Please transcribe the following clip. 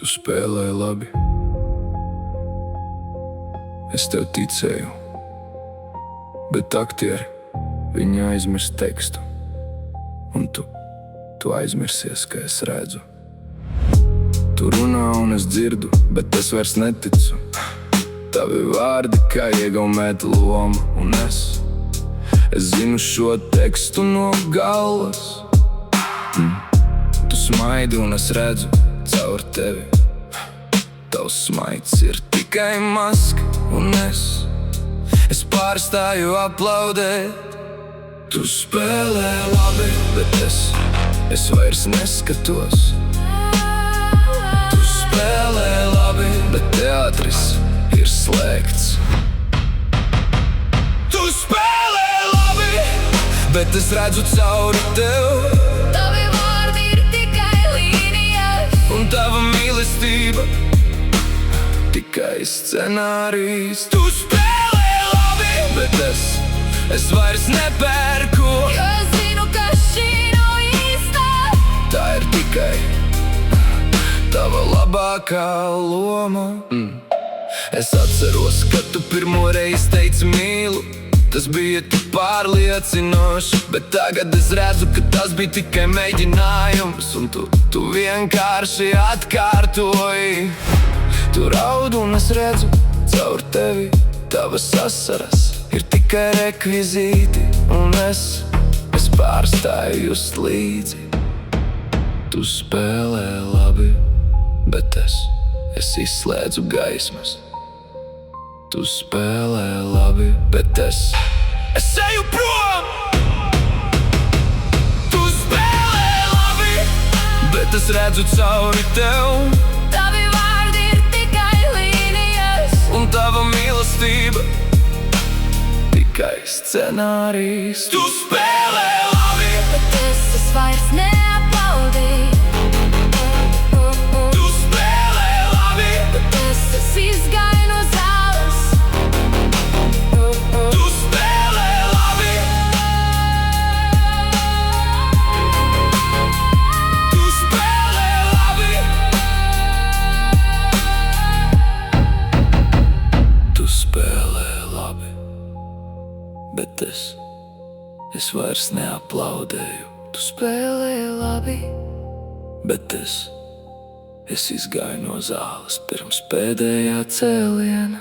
Tu spēlēji labi, es tev ticēju, bet aktieri, viņi aizmirst tekstu, un tu aizmirsies, ka es redzu. Tu runā un es dzirdu, bet es vairs neticu. Tavi vārdi kā iegaumēta loma, un es zinu šo tekstu no galvas. Tu smaidi un es redzu caur tevi. Tavs smaids ir tikai maska, un es pārstāju aplaudēt. Tu spēlē labi, bet es vairs neskatos. Tu spēlē labi, bet teātris ir slēgts. Tu spēlē labi, bet es redzu cauri tev. Tavi vārdi ir tikai līnijas, Un tava mīlestība tikai scenārijs. Tu spēlē labi, bet es vairs nepērku. jo es zinu, ka šī nav īsta. Tā ir tikai tava labākā loma. Es atceros, kad tu pirmo reizi teici mīlu. Tas bija tik pārliecinoši, bet tagad es redzu, ka tas bija tikai mēģinājums. Un tu vienkārši atkārtoji. Tu raud un es redzu caur tevi. Tavas asaras ir tikai rekvizīti, un es pārstāju just līdzi. Tu spēlē labi, bet es izslēdzu gaismas. Tu spēlē labi, bet es eju prom! Tu spēlē labi, bet es redzu cauri tev. Tavi vārdi ir tikai līnijas, Un tava mīlestība tikai scenārijs. Tu spēlē labi, bet es vairs neaplaudīju. tu spēlē labi, Bet es izgāju no zāles. tu spēlē labi. Tu spēlē labi. Tu spēlē labi, bet es vairs neaplaudēju. Tu spēlē labi, bet es izgāju no zāles pirms pēdējā cēliena.